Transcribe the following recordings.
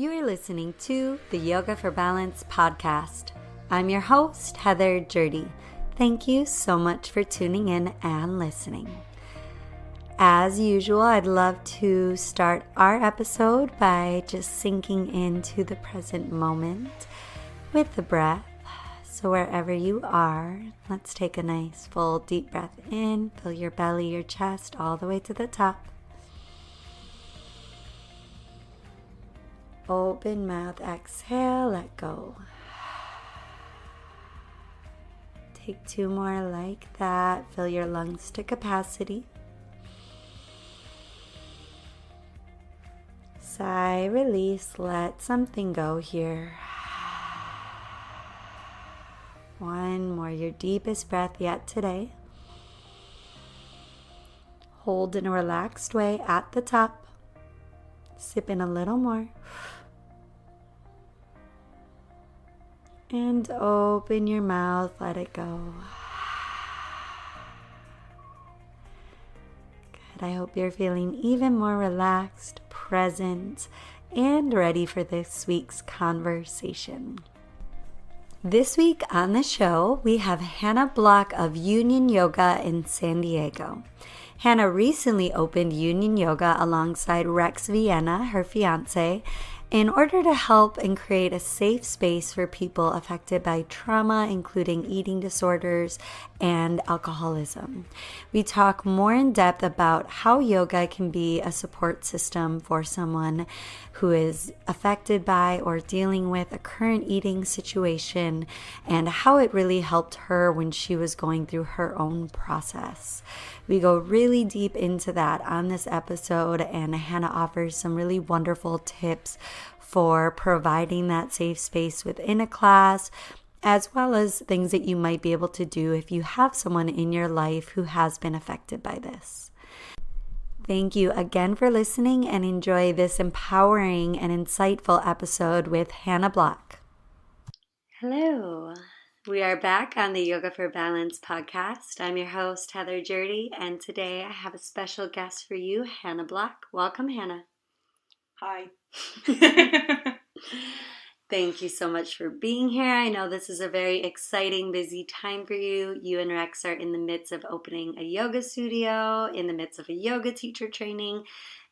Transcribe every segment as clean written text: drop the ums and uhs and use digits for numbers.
You are listening to the Yoga for Balance podcast. I'm your host, Heather Jurdy. Thank you so much for tuning in and listening. As usual, I'd love to start our episode by just sinking into the present moment with the breath. So wherever you are, let's take a nice full deep breath in. Fill your belly, your chest, all the way to the top. Open mouth, exhale, let go. Take two more like that. Fill your lungs to capacity. Sigh, release, let something go here. One more, your deepest breath yet today. Hold in a relaxed way at the top. Sip in a little more. And open your mouth, let it go. Good, I hope you're feeling even more relaxed, present, and ready for this week's conversation. This week on the show, we have Hannah Block of Union Yoga in San Diego. Hannah recently opened Union Yoga alongside Rex Vienna, her fiance, in order to help and create a safe space for people affected by trauma, including eating disorders and alcoholism. We talk more in depth about how yoga can be a support system for someone who is affected by or dealing with a current eating situation and how it really helped her when she was going through her own process. We go really deep into that on this episode, and Hannah offers some really wonderful tips for providing that safe space within a class, as well as things that you might be able to do if you have someone in your life who has been affected by this. Thank you again for listening, and enjoy this empowering and insightful episode with Hannah Block. Hello. We are back on the Yoga for Balance podcast. I'm your host, Heather Jurdy, and today I have a special guest for you, Hannah Block. Welcome, Hannah. Hi. Thank you so much for being here. I know this is a very exciting, busy time for you. You and Rex are in the midst of opening a yoga studio, in the midst of a yoga teacher training,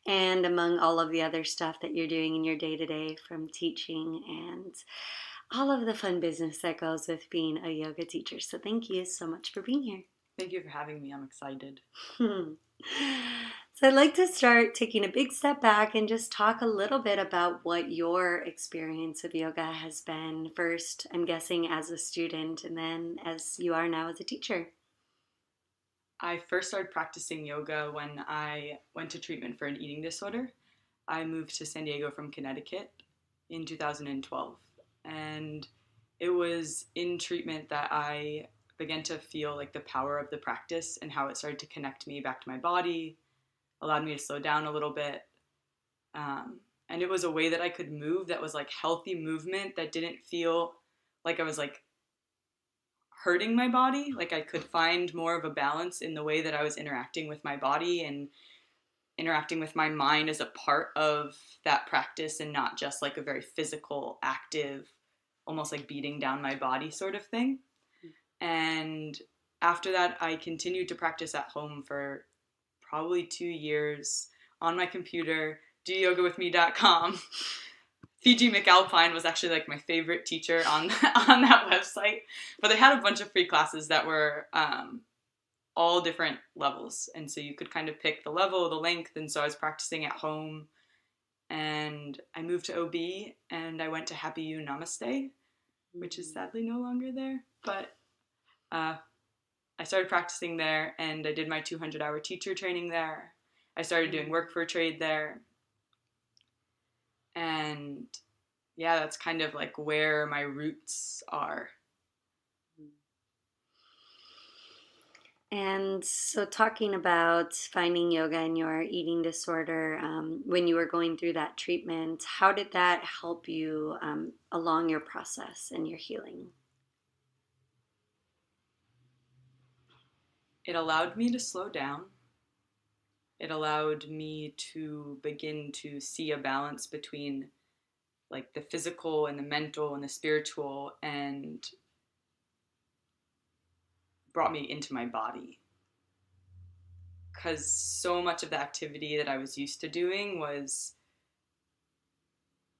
and among all of the other stuff that you're doing in your day-to-day, from teaching and all of the fun business that goes with being a yoga teacher. So thank you so much for being here. Thank you for having me. I'm excited. So I'd like to start taking a big step back and just talk a little bit about what your experience of yoga has been. First, I'm guessing as a student, and then as you are now as a teacher. I first started practicing yoga when I went to treatment for an eating disorder. I moved to San Diego from Connecticut in 2012. And it was in treatment that I began to feel like the power of the practice and how it started to connect me back to my body, allowed me to slow down a little bit. And it was a way that I could move that was like healthy movement that didn't feel like I was like hurting my body. Like I could find more of a balance in the way that I was interacting with my body and interacting with my mind as a part of that practice and not just like a very physical, active, almost like beating down my body sort of thing. And after that, I continued to practice at home for probably 2 years on my computer, doyogawithme.com. Fiji McAlpine was actually like my favorite teacher on that website. But they had a bunch of free classes that were all different levels. And so you could kind of pick the level, the length. And so I was practicing at home. And I moved to OB and I went to Happy You Namaste, which is sadly no longer there. But I started practicing there, and I did my 200-hour teacher training there. I started doing work for trade there. And yeah, that's kind of like where my roots are. And so talking about finding yoga in your eating disorder, when you were going through that treatment, how did that help you along your process and your healing? It allowed me to slow down. It allowed me to begin to see a balance between like the physical and the mental and the spiritual, and brought me into my body. Because so much of the activity that I was used to doing was,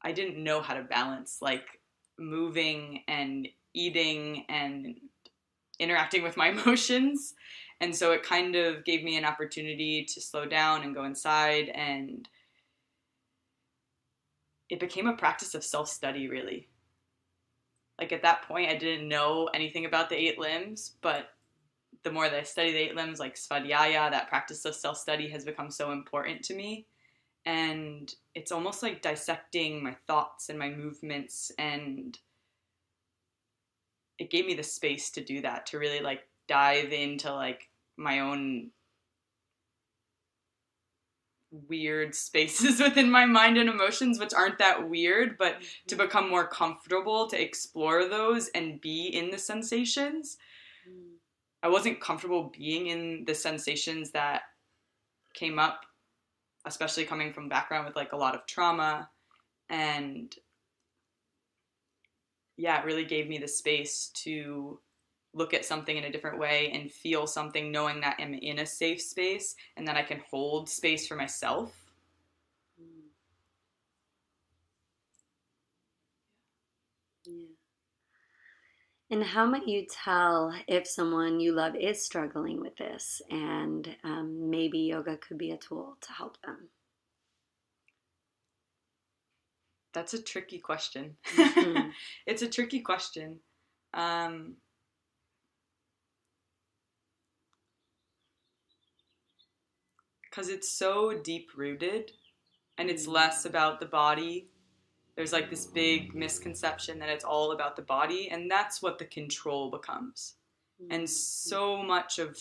I didn't know how to balance like moving and eating and interacting with my emotions. And so it kind of gave me an opportunity to slow down and go inside, and it became a practice of self-study, really. Like at that point, I didn't know anything about the 8 limbs, but the more that I study the 8 limbs, like svadhyaya, that practice of self-study has become so important to me. And it's almost like dissecting my thoughts and my movements, and it gave me the space to do that, to really like dive into like my own weird spaces within my mind and emotions, which aren't that weird, but to become more comfortable to explore those and be in the sensations. I wasn't comfortable being in the sensations that came up, especially coming from background with like a lot of trauma. And yeah, it really gave me the space to look at something in a different way and feel something, knowing that I'm in a safe space and that I can hold space for myself. Yeah. And how might you tell if someone you love is struggling with this, and maybe yoga could be a tool to help them? That's a tricky question. Mm-hmm. It's a tricky question. Because it's so deep rooted, and it's less about the body. There's like this big misconception that it's all about the body, and that's what the control becomes. And so much of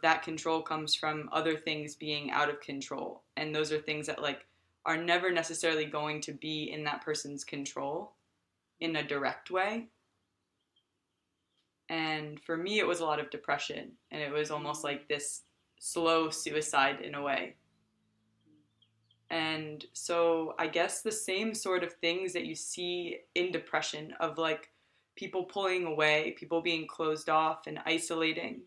that control comes from other things being out of control, and those are things that like are never necessarily going to be in that person's control in a direct way. And for me, it was a lot of depression, and it was almost like this slow suicide in a way. And so I guess the same sort of things that you see in depression, of like people pulling away, people being closed off and isolating,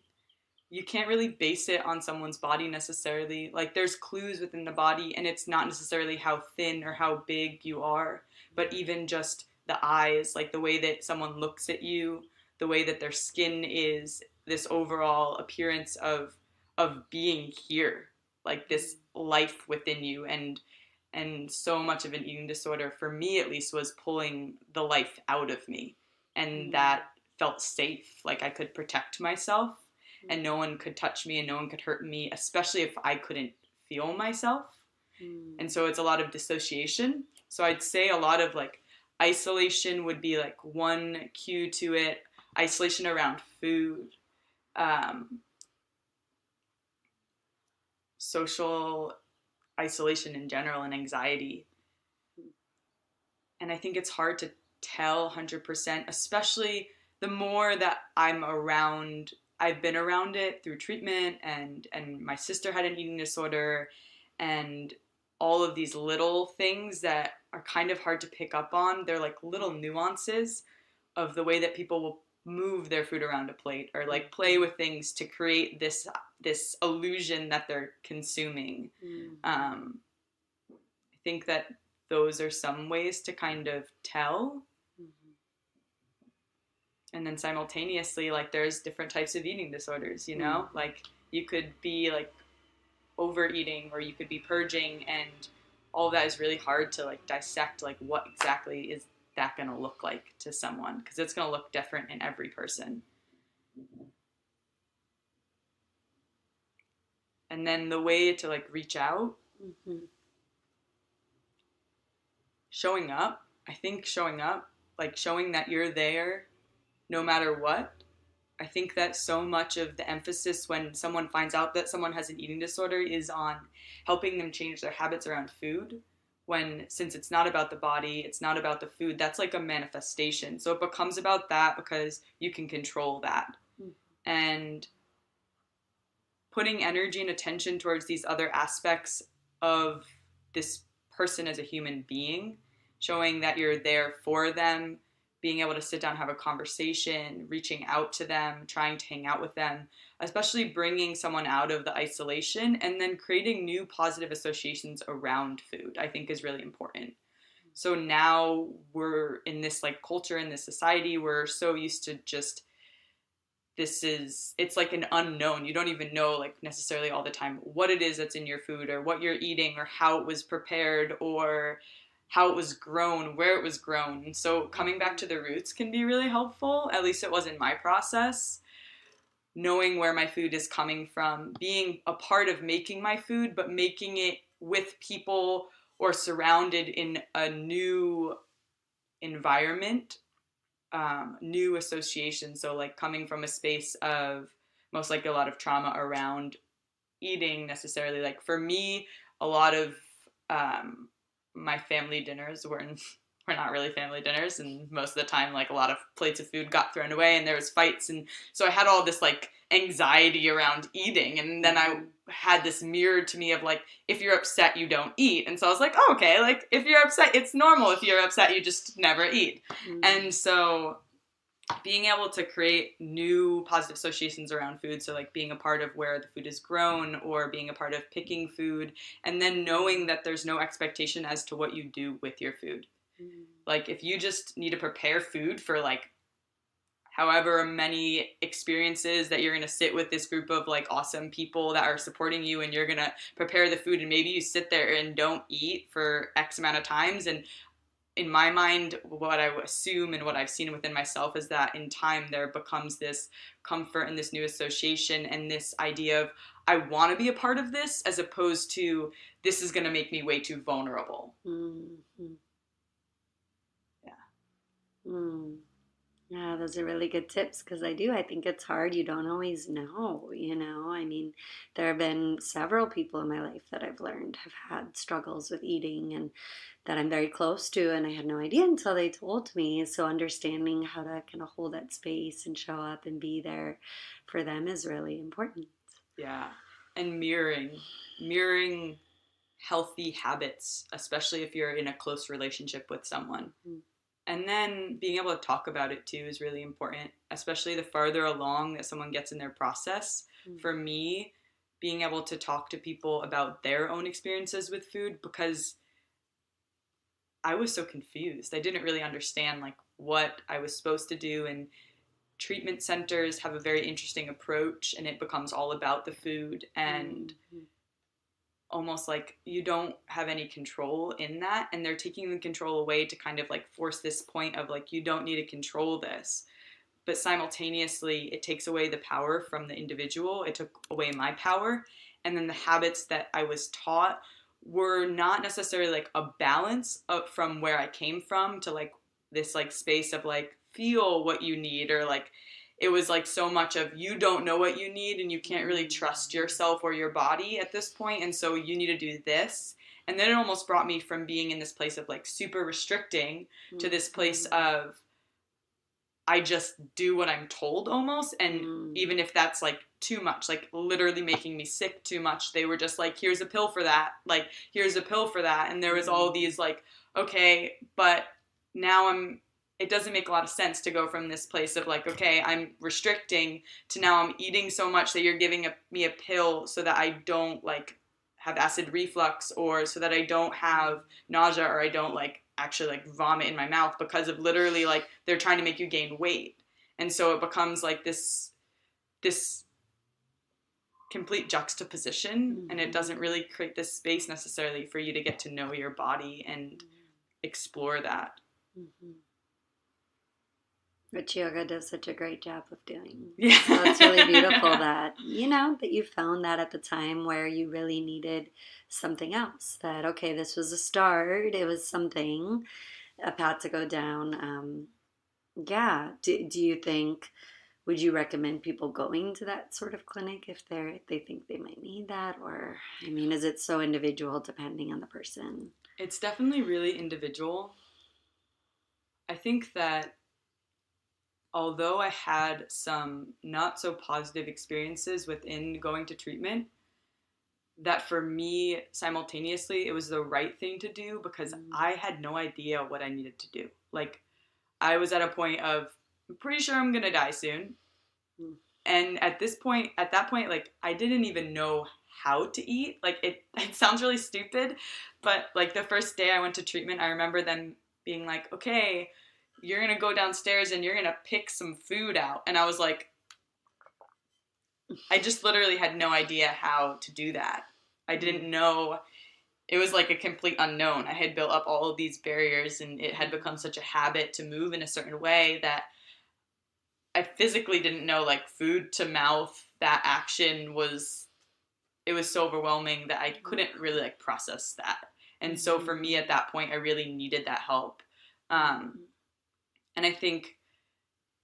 you can't really base it on someone's body necessarily. Like there's clues within the body, and it's not necessarily how thin or how big you are, but even just the eyes, like the way that someone looks at you, the way that their skin is, this overall appearance of being here, like this life within you. And so much of an eating disorder, for me at least, was pulling the life out of me, and that felt safe, like I could protect myself and no one could touch me and no one could hurt me, especially if I couldn't feel myself. And so it's a lot of dissociation. So I'd say a lot of like isolation would be like one cue to it. Isolation around food, social isolation in general, and anxiety. And I think it's hard to tell 100%, especially the more that I've been around it through treatment, and my sister had an eating disorder, and all of these little things that are kind of hard to pick up on. They're like little nuances of the way that people will move their food around a plate, or like play with things to create this illusion that they're consuming. I think that those are some ways to kind of tell. And then simultaneously, like there's different types of eating disorders, you know? Like you could be like overeating, or you could be purging, and all of that is really hard to like dissect, like what exactly is that going to look like to someone, because it's going to look different in every person. And then the way to like reach out, showing up. I think showing up, like showing that you're there no matter what. I think that so much of the emphasis when someone finds out that someone has an eating disorder is on helping them change their habits around food, when, since it's not about the body, it's not about the food, that's like a manifestation. So it becomes about that because you can control that. And putting energy and attention towards these other aspects of this person as a human being showing that you're there for them, being able to sit down, have a conversation, reaching out to them, trying to hang out with them, especially bringing someone out of the isolation, and then creating new positive associations around food, I think is really important. So now we're in this like culture, in this society, we're so used to just, it's like an unknown. You don't even know like necessarily all the time what it is that's in your food or what you're eating or how it was prepared or how it was grown, where it was grown. So coming back to the roots can be really helpful. At least it was in my process. Knowing where my food is coming from, being a part of making my food, but making it with people or surrounded in a new environment, new association. So like coming from a space of most likely a lot of trauma around eating necessarily. Like for me, a lot of my family dinners were not really family dinners, and most of the time like a lot of plates of food got thrown away and there was fights, and so I had all this like anxiety around eating, and then I had this mirrored to me of like, if you're upset you don't eat, and so I was like, oh, okay, like if you're upset it's normal, if you're upset you just never eat. And so being able to create new positive associations around food, so like being a part of where the food is grown or being a part of picking food, and then knowing that there's no expectation as to what you do with your food. Like if you just need to prepare food for like however many experiences that you're going to sit with this group of like awesome people that are supporting you, and you're going to prepare the food, and maybe you sit there and don't eat for X amount of times. And in my mind, what I assume and what I've seen within myself is that in time there becomes this comfort and this new association and this idea of, I want to be a part of this, as opposed to, this is going to make me way too vulnerable. Mm-hmm. Yeah, those are really good tips, because I think it's hard. You don't always know, I mean, there have been several people in my life that I've learned have had struggles with eating and that I'm very close to, and I had no idea until they told me. So understanding how to kind of hold that space and show up and be there for them is really important. Yeah, and mirroring healthy habits, especially if you're in a close relationship with someone. And then being able to talk about it too is really important, especially the farther along that someone gets in their process. For me, being able to talk to people about their own experiences with food, because I was so confused. I didn't really understand like what I was supposed to do, and treatment centers have a very interesting approach, and it becomes all about the food, and almost like you don't have any control in that, and they're taking the control away to kind of like force this point of like, you don't need to control this, but simultaneously it takes away the power from the individual. It took away my power, and then the habits that I was taught were not necessarily like a balance of, from where I came from, to like this like space of like, feel what you need, or like it was like so much of, you don't know what you need and you can't really trust yourself or your body at this point, and so you need to do this. And then it almost brought me from being in this place of like super restricting to this place of, I just do what I'm told almost. And even if that's like too much, like literally making me sick too much, they were just like, here's a pill for that, like here's a pill for that. And there was all these like, okay, but now it doesn't make a lot of sense to go from this place of like, okay, I'm restricting, to now I'm eating so much that you're giving me a pill so that I don't like have acid reflux, or so that I don't have nausea, or I don't like actually like vomit in my mouth, because of literally like they're trying to make you gain weight. And so it becomes like this complete juxtaposition, and it doesn't really create this space necessarily for you to get to know your body and explore that. Which yoga does such a great job of doing. Yeah. So it's really beautiful that, that you found that at the time where you really needed something else. That, okay, this was a start. It was something, a path to go down. Do you think, would you recommend people going to that sort of clinic if they think they might need that? Or, I mean, is it so individual depending on the person? It's definitely really individual. I think that although I had some not so positive experiences within going to treatment, that for me, simultaneously, it was the right thing to do because I had no idea what I needed to do. Like, I was at a point of, I'm pretty sure I'm going to die soon. And at that point, like, I didn't even know how to eat. Like, it sounds really stupid, but like the first day I went to treatment, I remember them being like, okay, you're going to go downstairs and you're going to pick some food out. And I was like, I just literally had no idea how to do that. I didn't know. It was like a complete unknown. I had built up all of these barriers, and it had become such a habit to move in a certain way that I physically didn't know, like, food to mouth, that action was, it was so overwhelming that I couldn't really, like, process that. And so for me at that point, I really needed that help. And I think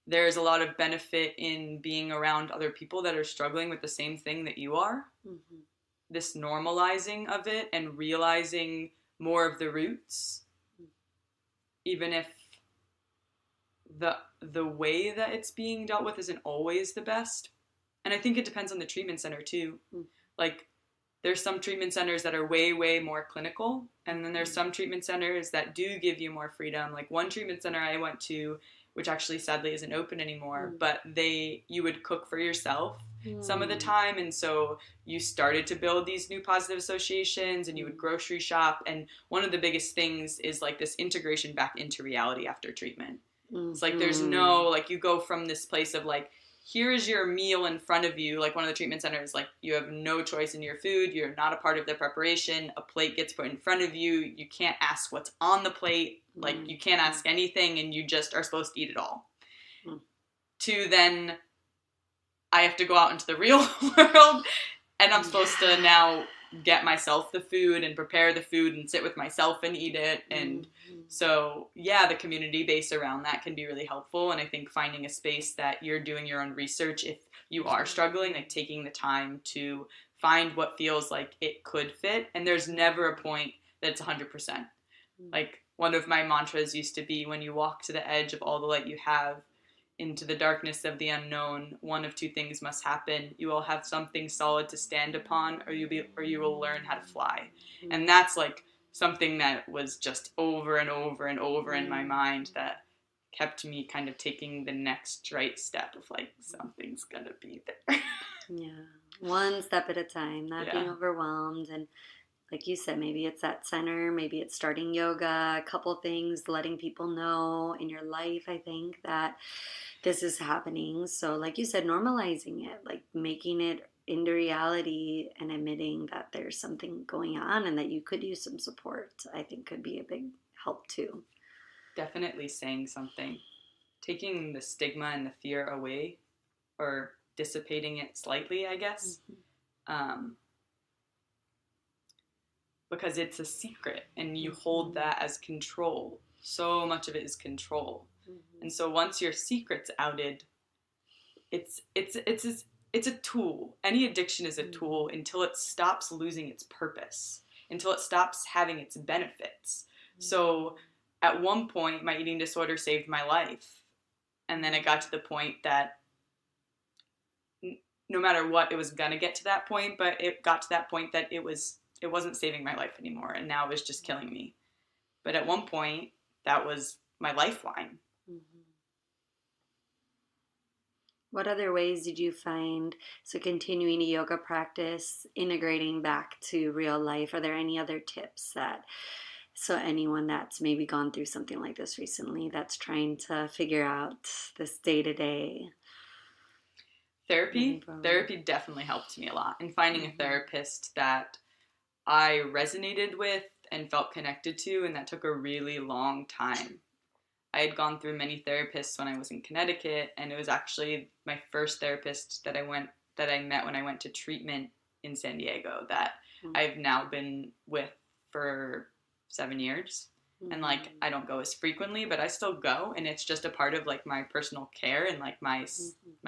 there's a lot of benefit in being around other people that are struggling with the same thing that you are. This normalizing of it and realizing more of the roots, even if the way that it's being dealt with isn't always the best. And I think it depends on the treatment center too. Like, there's some treatment centers that are way, way more clinical, and then there's some treatment centers that do give you more freedom. Like, one treatment center I went to, which actually sadly isn't open anymore, but you would cook for yourself some of the time, and so you started to build these new positive associations, and you would grocery shop, and one of the biggest things is like this integration back into reality after treatment. It's like there's no, like, you go from this place of like, here is your meal in front of you, like one of the treatment centers, like, you have no choice in your food, you're not a part of the preparation, a plate gets put in front of you, you can't ask what's on the plate, like, you can't ask anything, and you just are supposed to eat it all. To then, I have to go out into the real world, and I'm supposed to now get myself the food and prepare the food and sit with myself and eat it. And so, yeah, the community base around that can be really helpful. And I think finding a space that you're doing your own research, if you are struggling, like taking the time to find what feels like it could fit. And there's never a point that it's 100%. Like, one of my mantras used to be, when you walk to the edge of all the light you have into the darkness of the unknown, one of two things must happen. You will have something solid to stand upon, or you will learn how to fly. And that's like something that was just over and over and over in my mind that kept me kind of taking the next right step of like, something's gonna be there. Yeah, one step at a time, not being overwhelmed. And like you said, maybe it's that center, maybe it's starting yoga, a couple things, letting people know in your life, I think, that this is happening. So like you said, normalizing it, like making it into reality and admitting that there's something going on and that you could use some support, I think could be a big help too. Definitely saying something. Taking the stigma and the fear away, or dissipating it slightly, I guess. Because it's a secret and you hold that as control. So much of it is control. And so once your secret's outed, it's a tool. Any addiction is a tool until it stops losing its purpose, until it stops having its benefits. So at one point, my eating disorder saved my life. And then it got to the point that no matter what, it was going to get to that point, but it got to that point that it wasn't saving my life anymore, and now it was just killing me. But at one point, that was my lifeline. What other ways did you find, so continuing a yoga practice, integrating back to real life, are there any other tips that, so anyone that's maybe gone through something like this recently, that's trying to figure out this day-to-day? Therapy definitely helped me a lot. And finding a therapist that I resonated with and felt connected to, and that took a really long time. I had gone through many therapists when I was in Connecticut, and it was actually my first therapist that I met when I went to treatment in San Diego that I've now been with for 7 years. And like, I don't go as frequently, but I still go, and it's just a part of like my personal care and like my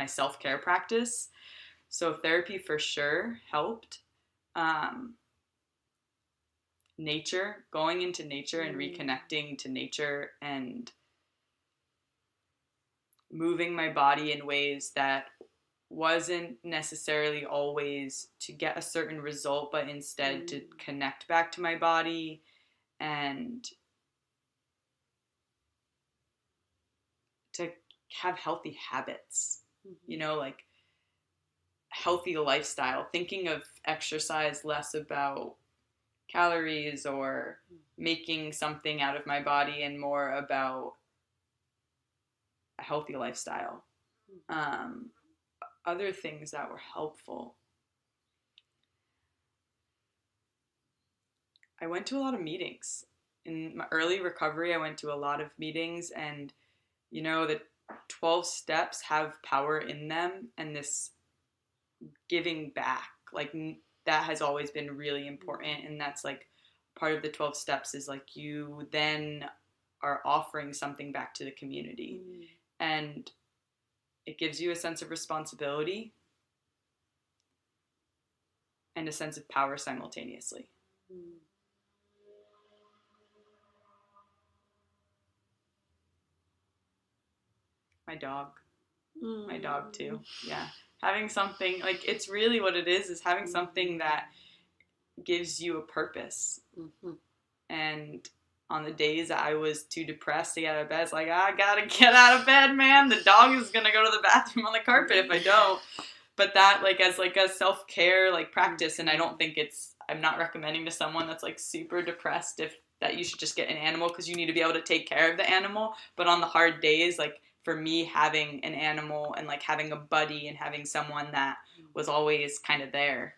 self-care practice. So therapy for sure helped. Nature, going into nature and reconnecting to nature and moving my body in ways that wasn't necessarily always to get a certain result, but instead to connect back to my body and to have healthy habits, you know, like healthy lifestyle, thinking of exercise less about calories or making something out of my body and more about a healthy lifestyle. Other things that were helpful. I went to a lot of meetings. In my early recovery, I went to a lot of meetings, and you know, the 12 steps have power in them, and this giving back, like that has always been really important. And that's like part of the 12 steps is like you then are offering something back to the community. And it gives you a sense of responsibility and a sense of power simultaneously. My dog too. Yeah. Having something, like, it's really what it is having something that gives you a purpose. And on the days that I was too depressed to get out of bed, it's like, I gotta get out of bed, man. The dog is gonna go to the bathroom on the carpet if I don't. But that, like, as like a self-care, like, practice, and I don't think I'm not recommending to someone that's like super depressed that you should just get an animal because you need to be able to take care of the animal. But on the hard days, like, for me, having an animal and like having a buddy and having someone that was always kind of there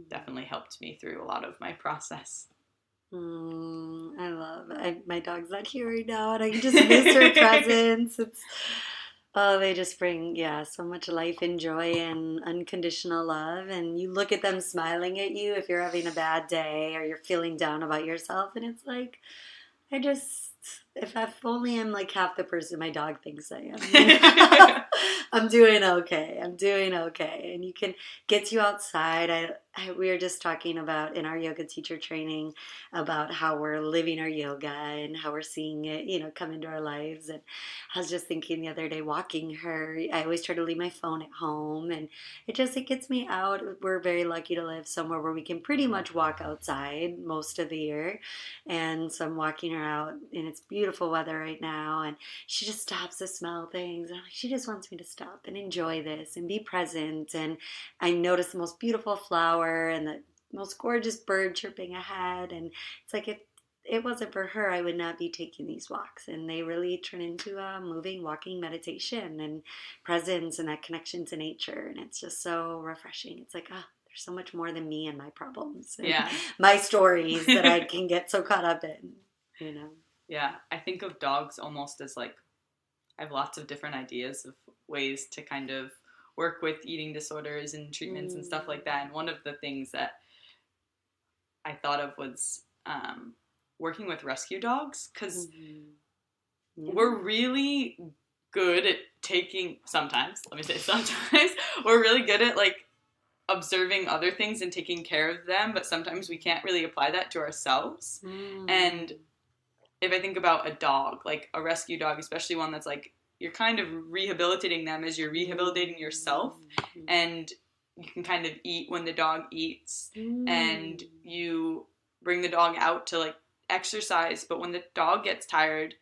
definitely helped me through a lot of my process. I love it. My dog's not here right now, and I can just miss her presence. They just bring, so much life and joy and unconditional love. And you look at them smiling at you if you're having a bad day or you're feeling down about yourself. And it's like, if only I'm like half the person my dog thinks I am. I'm doing okay. And you can get you outside. We were just talking about in our yoga teacher training about how we're living our yoga and how we're seeing it, come into our lives. And I was just thinking the other day, walking her, I always try to leave my phone at home, and it gets me out. We're very lucky to live somewhere where we can pretty much walk outside most of the year. And so I'm walking her out, and it's beautiful weather right now, and she just stops to smell things. And I'm like, she just wants me to stop and enjoy this and be present. And I notice the most beautiful flower and the most gorgeous bird chirping ahead. And it's like, if it wasn't for her, I would not be taking these walks. And they really turn into a moving, walking meditation and presence and that connection to nature. And it's just so refreshing. It's like, there's so much more than me and my problems and my stories that I can get so caught up in, Yeah, I think of dogs almost as like, I have lots of different ideas of ways to kind of work with eating disorders and treatments and stuff like that. And one of the things that I thought of was working with rescue dogs, because we're really good at sometimes we're really good at like observing other things and taking care of them, but sometimes we can't really apply that to ourselves. And if I think about a dog, like a rescue dog, especially one that's like, you're kind of rehabilitating them as you're rehabilitating yourself, and you can kind of eat when the dog eats, and you bring the dog out to like exercise, but when the dog gets tired,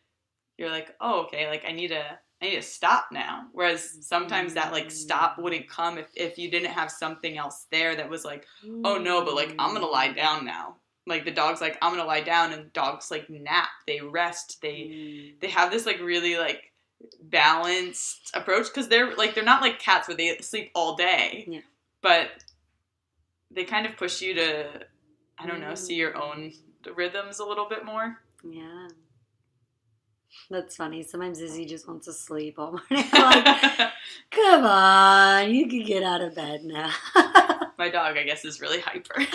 you're like, oh, okay, like I need to stop now. Whereas sometimes that like stop wouldn't come if you didn't have something else there that was like, oh no, but like I'm gonna lie down now. Like the dog's like, I'm gonna lie down, and dogs like nap, they rest, they have this like really like balanced approach, because they're not like cats where they sleep all day, but they kind of push you to, I don't know, see your own rhythms a little bit more. Yeah, that's funny. Sometimes Izzy just wants to sleep all morning. Like, come on, you can get out of bed now. My dog, I guess, is really hyper.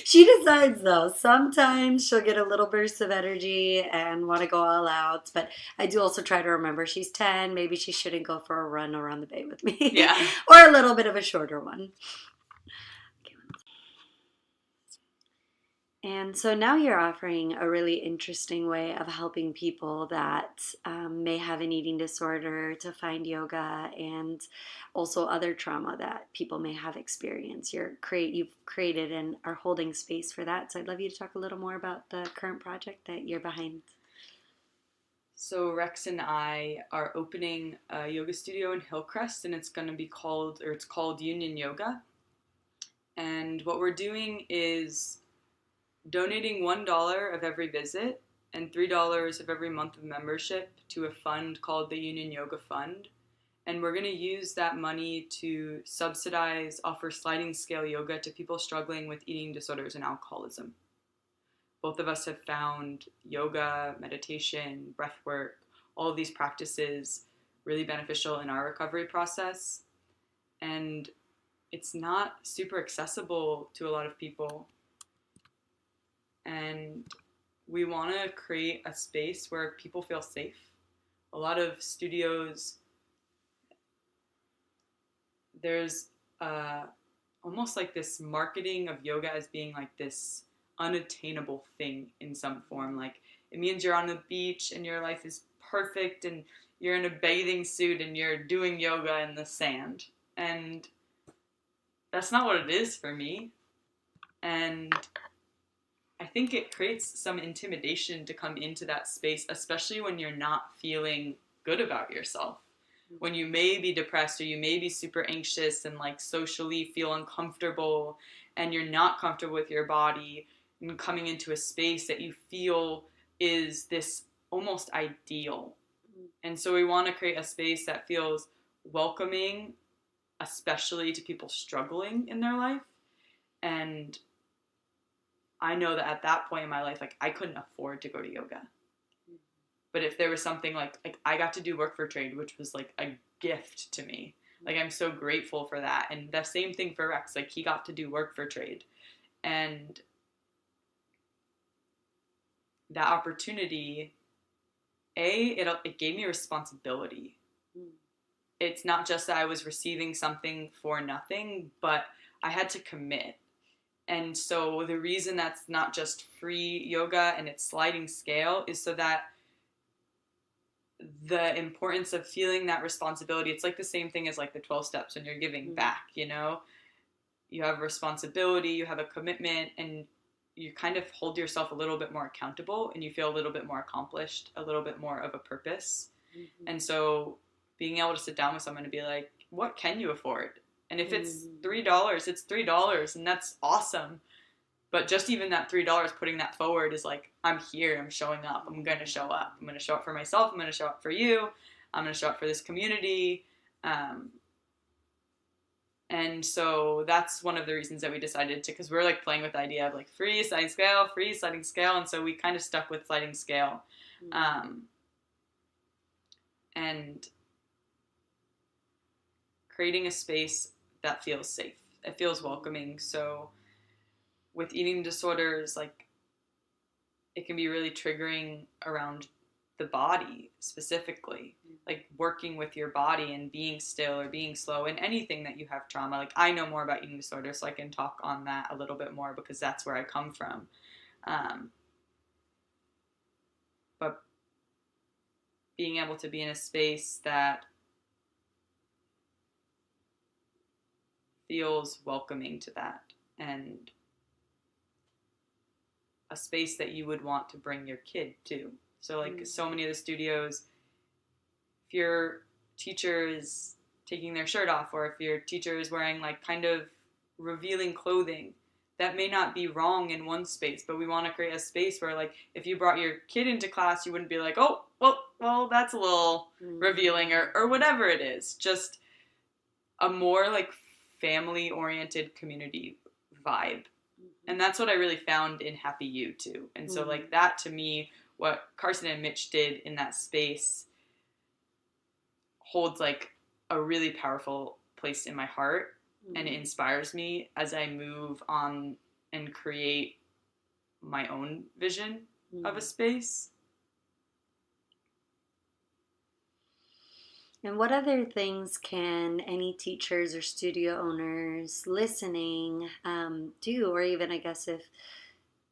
She decides, though. Sometimes she'll get a little burst of energy and want to go all out. But I do also try to remember she's 10. Maybe she shouldn't go for a run around the bay with me. Yeah. Or a little bit of a shorter one. And so now you're offering a really interesting way of helping people that may have an eating disorder to find yoga, and also other trauma that people may have experienced. You've created and are holding space for that. So I'd love you to talk a little more about the current project that you're behind. So Rex and I are opening a yoga studio in Hillcrest, and it's called Union Yoga. And what we're doing is donating $1 of every visit and $3 of every month of membership to a fund called the Union Yoga Fund. And we're going to use that money to offer sliding scale yoga to people struggling with eating disorders and alcoholism. Both of us have found yoga, meditation, breath work, all of these practices really beneficial in our recovery process. And it's not super accessible to a lot of people. And we want to create a space where people feel safe. A lot of studios, there's almost like this marketing of yoga as being like this unattainable thing in some form. Like, it means you're on the beach and your life is perfect and you're in a bathing suit and you're doing yoga in the sand. And that's not what it is for me. And I think it creates some intimidation to come into that space, especially when you're not feeling good about yourself. When you may be depressed or you may be super anxious and like socially feel uncomfortable and you're not comfortable with your body, and coming into a space that you feel is this almost ideal. And so we want to create a space that feels welcoming, especially to people struggling in their life. And I know that at that point in my life, like, I couldn't afford to go to yoga. But if there was something like I got to do work for trade, which was like a gift to me. Like, I'm so grateful for that. And the same thing for Rex. Like, he got to do work for trade. And that opportunity, it gave me responsibility. It's not just that I was receiving something for nothing, but I had to commit. And so the reason that's not just free yoga and it's sliding scale is so that the importance of feeling that responsibility, it's like the same thing as like the 12 steps when you're giving back, you know? You have responsibility, you have a commitment, and you kind of hold yourself a little bit more accountable and you feel a little bit more accomplished, a little bit more of a purpose. And so being able to sit down with someone and be like, what can you afford? And if it's $3, it's $3, and that's awesome. But just even that $3, putting that forward is like, I'm here, I'm showing up, I'm going to show up. I'm going to show up for myself, I'm going to show up for you, I'm going to show up for this community. And so that's one of the reasons that we decided to, because we're like playing with the idea of like free sliding scale. And so we kind of stuck with sliding scale. And creating a space that feels safe, it feels welcoming. So with eating disorders, like, it can be really triggering around the body specifically, like working with your body and being still or being slow and anything that you have trauma. Like, I know more about eating disorders, so I can talk on that a little bit more because that's where I come from. But being able to be in a space that feels welcoming to that, and a space that you would want to bring your kid to. So like so many of the studios, if your teacher is taking their shirt off, or if your teacher is wearing like kind of revealing clothing, that may not be wrong in one space, but we want to create a space where, like, if you brought your kid into class, you wouldn't be like, oh, well, that's a little revealing, or whatever it is. Just a more like family-oriented community vibe. And that's what I really found in Happy You too. And so like that, to me, what Carson and Mitch did in that space holds like a really powerful place in my heart. And it inspires me as I move on and create my own vision of a space. And what other things can any teachers or studio owners listening do? Or even, I guess, if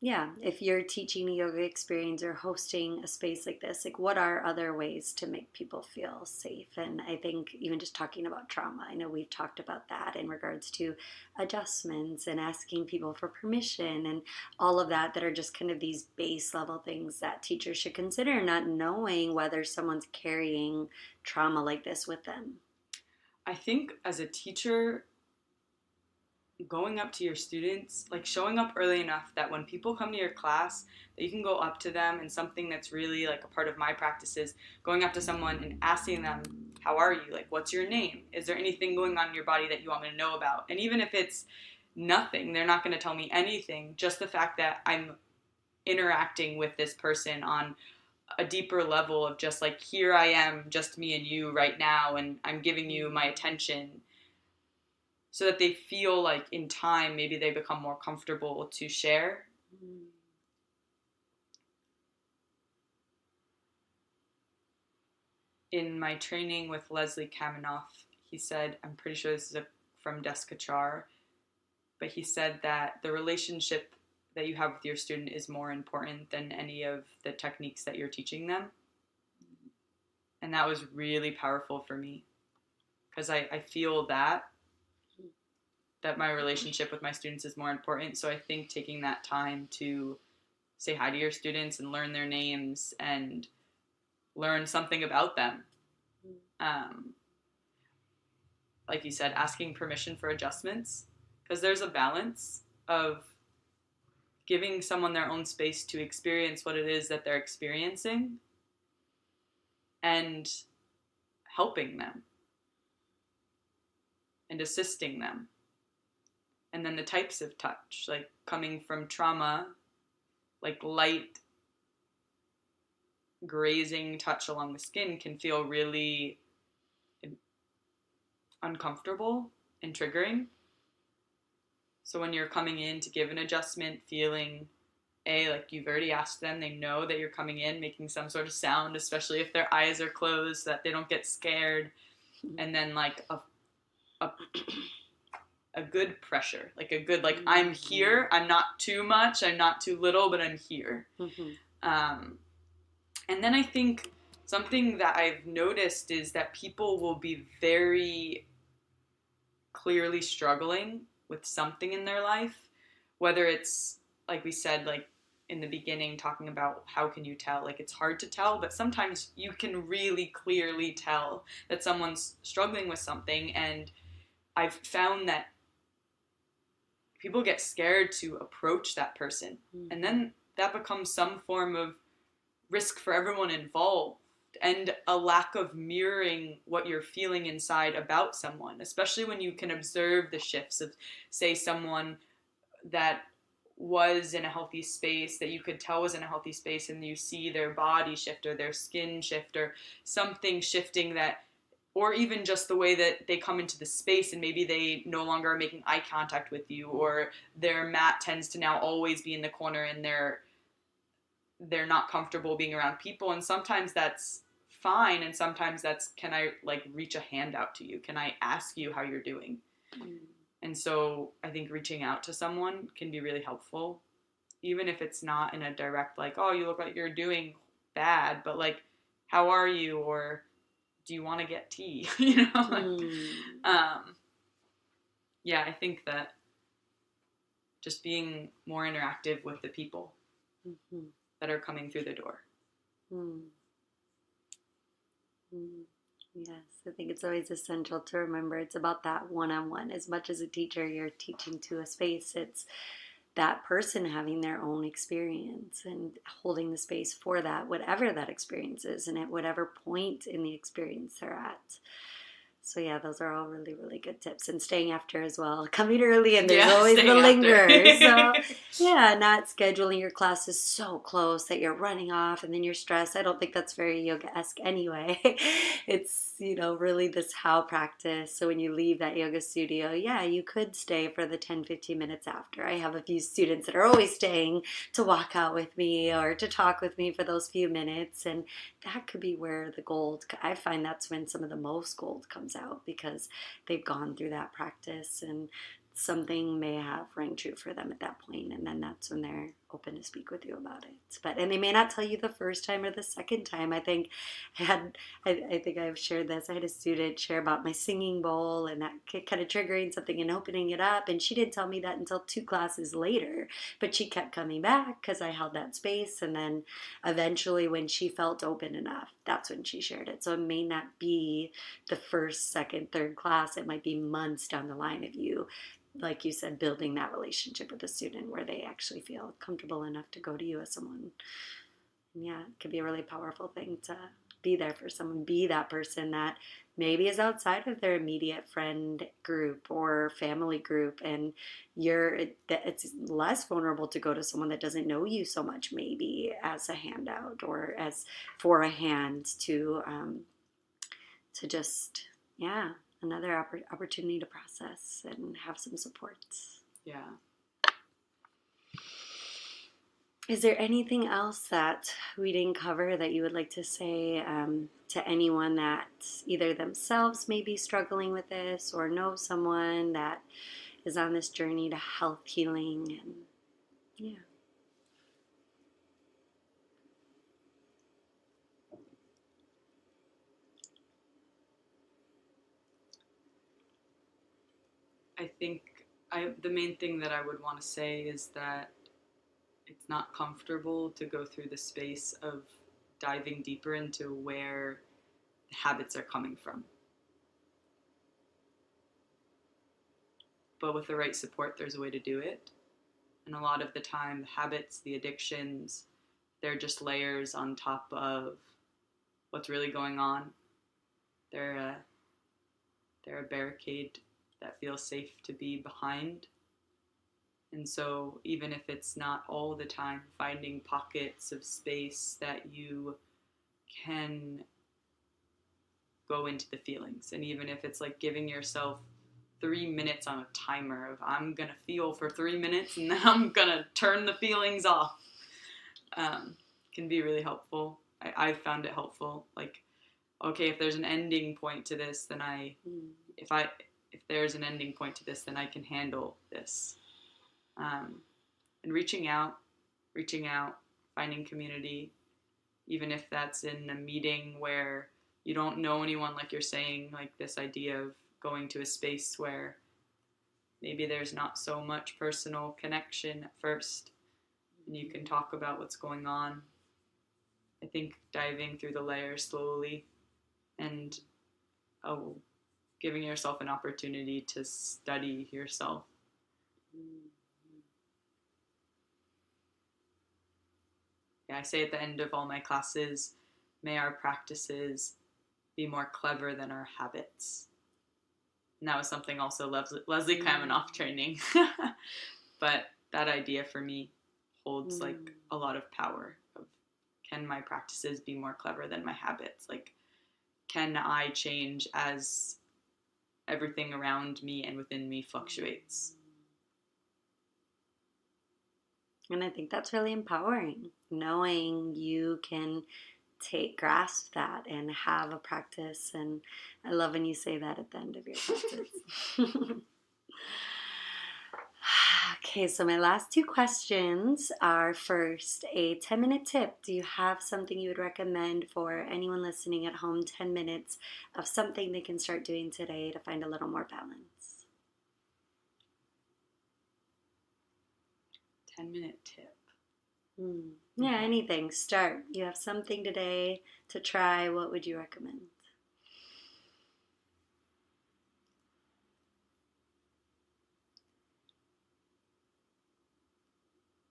Yeah, if you're teaching a yoga experience or hosting a space like this, like what are other ways to make people feel safe? And I think even just talking about trauma, I know we've talked about that in regards to adjustments and asking people for permission and all of that are just kind of these base level things that teachers should consider, not knowing whether someone's carrying trauma like this with them. I think as a teacher, going up to your students, like showing up early enough that when people come to your class, that you can go up to them, and something that's really like a part of my practice is going up to someone and asking them, how are you? Like, what's your name? Is there anything going on in your body that you want me to know about? And even if it's nothing, they're not going to tell me anything. Just the fact that I'm interacting with this person on a deeper level of just like, here I am, just me and you right now, and I'm giving you my attention, so that they feel like in time maybe they become more comfortable to share. In my training with Leslie Kaminoff, he said, I'm pretty sure this is from Descachar, but he said that the relationship that you have with your student is more important than any of the techniques that you're teaching them. And that was really powerful for me, because I feel that my relationship with my students is more important. So I think taking that time to say hi to your students and learn their names and learn something about them. Like you said, asking permission for adjustments, because there's a balance of giving someone their own space to experience what it is that they're experiencing and helping them and assisting them. And then the types of touch, like coming from trauma, like light grazing touch along the skin can feel really uncomfortable and triggering. So when you're coming in to give an adjustment, feeling like you've already asked them, they know that you're coming in, making some sort of sound, especially if their eyes are closed, so that they don't get scared. And then like a good pressure, like a good, like, I'm here, I'm not too much, I'm not too little, but I'm here. And then I think something that I've noticed is that people will be very clearly struggling with something in their life, whether it's, like we said, like in the beginning, talking about how can you tell, like it's hard to tell, but sometimes you can really clearly tell that someone's struggling with something. And I've found that people get scared to approach that person, and then that becomes some form of risk for everyone involved, and a lack of mirroring what you're feeling inside about someone, especially when you can observe the shifts of, say, someone that was in a healthy space, that you could tell was in a healthy space, and you see their body shift or their skin shift or something shifting, that, or even just the way that they come into the space and maybe they no longer are making eye contact with you, or their mat tends to now always be in the corner and they're not comfortable being around people. And sometimes that's fine, and sometimes that's, can I like reach a hand out to you? Can I ask you how you're doing? And so I think reaching out to someone can be really helpful, even if it's not in a direct, like, oh, you look like you're doing bad, but like, how are you? Or do you want to get tea? Yeah, I think that just being more interactive with the people that are coming through the door. Yes, I think it's always essential to remember it's about that one-on-one. As much as a teacher, you're teaching to a space, it's that person having their own experience and holding the space for that, whatever that experience is, and at whatever point in the experience they're at. So yeah, those are all really, really good tips. And staying after as well. Coming early, and there's always the lingerers. So yeah, not scheduling your classes so close that you're running off and then you're stressed. I don't think that's very yoga-esque anyway. It's, really this how practice. So when you leave that yoga studio, yeah, you could stay for the 10, 15 minutes after. I have a few students that are always staying to walk out with me or to talk with me for those few minutes. And that could be where the gold, I find that's when some of the most gold comes out, because they've gone through that practice and something may have rang true for them at that point, and then that's when they're open to speak with you about it. And they may not tell you the first time or the second time. I think I've shared this. I had a student share about my singing bowl and that kind of triggering something and opening it up. And she didn't tell me that until 2 classes later. But she kept coming back because I held that space. And then eventually when she felt open enough, that's when she shared it. So it may not be the first, second, third class. It might be months down the line of you, like you said, building that relationship with a student where they actually feel comfortable enough to go to you as someone. And yeah, it could be a really powerful thing to be there for someone, be that person that maybe is outside of their immediate friend group or family group, and it's less vulnerable to go to someone that doesn't know you so much, maybe as a handout or as for a hand to just, yeah, another opportunity to process and have some supports. Yeah. Is there anything else that we didn't cover that you would like to say to anyone that either themselves may be struggling with this or know someone that is on this journey to health healing? And yeah. I think the main thing that I would want to say is that it's not comfortable to go through the space of diving deeper into where the habits are coming from. But with the right support, there's a way to do it. And a lot of the time, the habits, the addictions, they're just layers on top of what's really going on. They're a barricade that feels safe to be behind. And so even if it's not all the time, finding pockets of space that you can go into the feelings. And even if it's like giving yourself 3 minutes on a timer of I'm going to feel for 3 minutes and then I'm going to turn the feelings off, can be really helpful. I've found it helpful. Like, okay, if there's an ending point to this, then if there's an ending point to this, then I can handle this. And reaching out, finding community, even if that's in a meeting where you don't know anyone, like you're saying, like this idea of going to a space where maybe there's not so much personal connection at first, and you can talk about what's going on. I think diving through the layers slowly and giving yourself an opportunity to study yourself. Yeah, I say at the end of all my classes, may our practices be more clever than our habits. And that was something also Leslie Kaminoff training. But that idea for me holds like a lot of power. Can my practices be more clever than my habits? Like, can I change as everything around me and within me fluctuates? And I think that's really empowering, knowing you can grasp that and have a practice. And I love when you say that at the end of your practice. Okay, so my last 2 questions are, first, a 10-minute tip. Do you have something you would recommend for anyone listening at home, 10 minutes of something they can start doing today to find a little more balance? 10-minute tip. Yeah, anything. Start. You have something today to try. What would you recommend?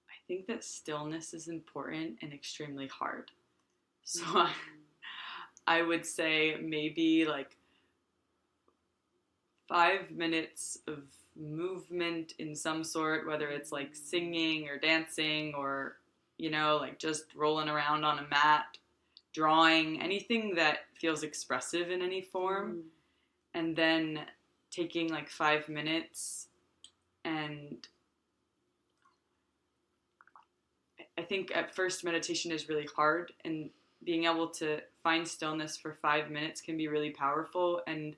I think that stillness is important and extremely hard. So I would say maybe like 5 minutes of movement in some sort, whether it's like singing or dancing or, like just rolling around on a mat, drawing, anything that feels expressive in any form. And then taking like 5 minutes, and I think at first meditation is really hard, and being able to find stillness for 5 minutes can be really powerful. And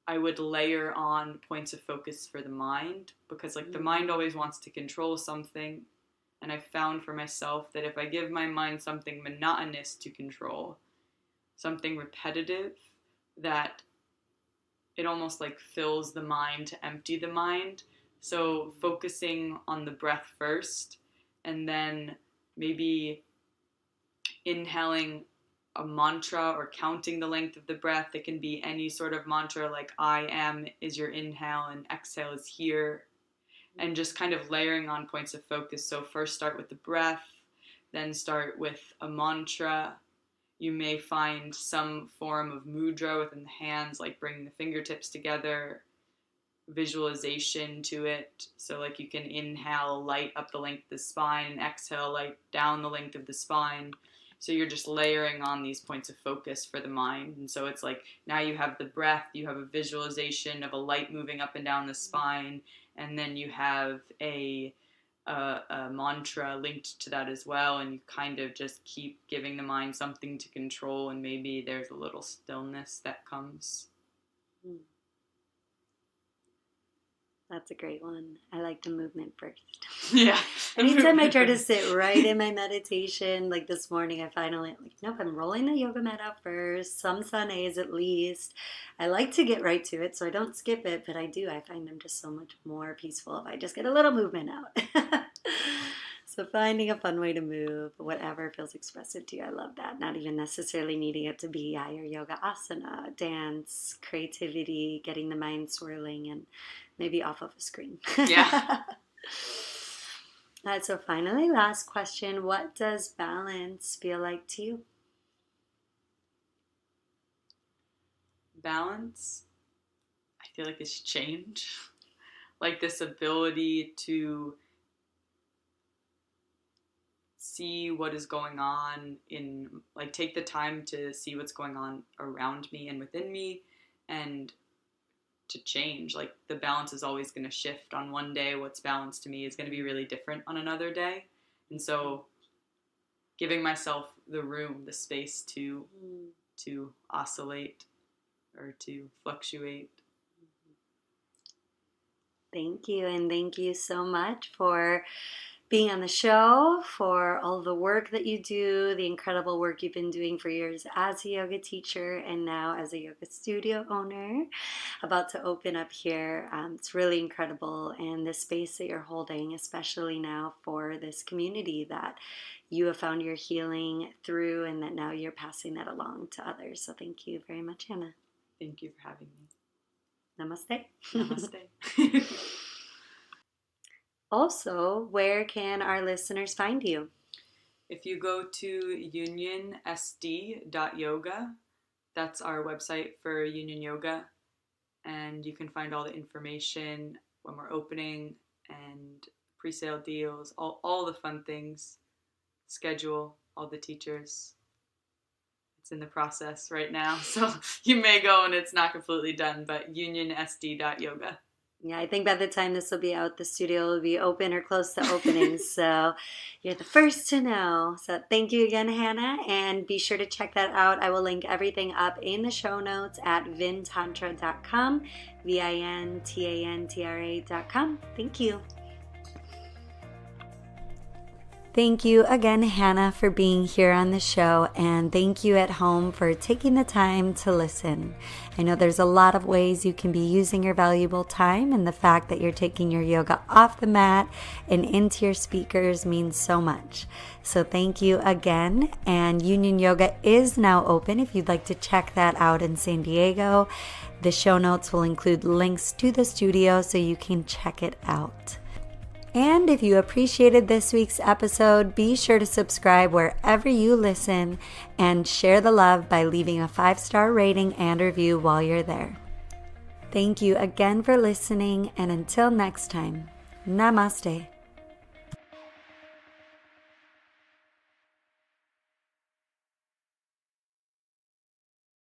I would layer on points of focus for the mind, because like the mind always wants to control something, And I found for myself that if I give my mind something monotonous to control, something repetitive, that it almost like fills the mind to empty the mind. So focusing on the breath first, and then maybe inhaling a mantra or counting the length of the breath. It can be any sort of mantra, like I am is your inhale and exhale is here, and just kind of layering on points of focus. So first start with the breath, then start with a mantra. You may find some form of mudra within the hands, like bringing the fingertips together, visualization to it. So like you can inhale light up the length of the spine and exhale light down the length of the spine. So you're just layering on these points of focus for the mind. And so it's like now you have the breath, you have a visualization of a light moving up and down the spine, and then you have a mantra linked to that as well, and you kind of just keep giving the mind something to control, and maybe there's a little stillness that comes. That's a great one. I like the movement first. Yeah. Anytime I try to sit right in my meditation, like this morning, I finally, nope, I'm rolling the yoga mat out first, some sun A's at least. I like to get right to it, so I don't skip it, but I do. I find I'm just so much more peaceful if I just get a little movement out. So finding a fun way to move, whatever feels expressive to you, I love that. Not even necessarily needing it to be your yoga asana, dance, creativity, getting the mind swirling, and maybe off of a screen. Yeah. So finally, last question. What does balance feel like to you? Balance, I feel like it's change. Like this ability to see what is going on like take the time to see what's going on around me and within me, and to change. Like the balance is always going to shift. On one day, what's balanced to me is going to be really different on another day. And so giving myself the room, the space to oscillate or to fluctuate. Thank you. And thank you so much for being on the show, for all the work that you do, the incredible work you've been doing for years as a yoga teacher and now as a yoga studio owner, about to open up here. It's really incredible, and the space that you're holding, especially now for this community that you have found your healing through, and that now you're passing that along to others. So thank you very much, Hannah. Thank you for having me. Namaste. Namaste. Also, where can our listeners find you? If you go to unionsd.yoga, that's our website for Union Yoga, and you can find all the information when we're opening and pre-sale deals, all the fun things, schedule, all the teachers. It's in the process right now, so you may go and it's not completely done, but unionsd.yoga. Yeah, I think by the time this will be out, the studio will be open or close to opening. So you're the first to know. So thank you again, Hannah. And be sure to check that out. I will link everything up in the show notes at vintantra.com, vintantra.com. Thank you. Thank you again, Hannah, for being here on the show, and thank you at home for taking the time to listen. I know there's a lot of ways you can be using your valuable time, and the fact that you're taking your yoga off the mat and into your speakers means so much. So thank you again, and Union Yoga is now open if you'd like to check that out in San Diego. The show notes will include links to the studio so you can check it out. And if you appreciated this week's episode, be sure to subscribe wherever you listen and share the love by leaving a 5-star rating and review while you're there. Thank you again for listening, and until next time, Namaste.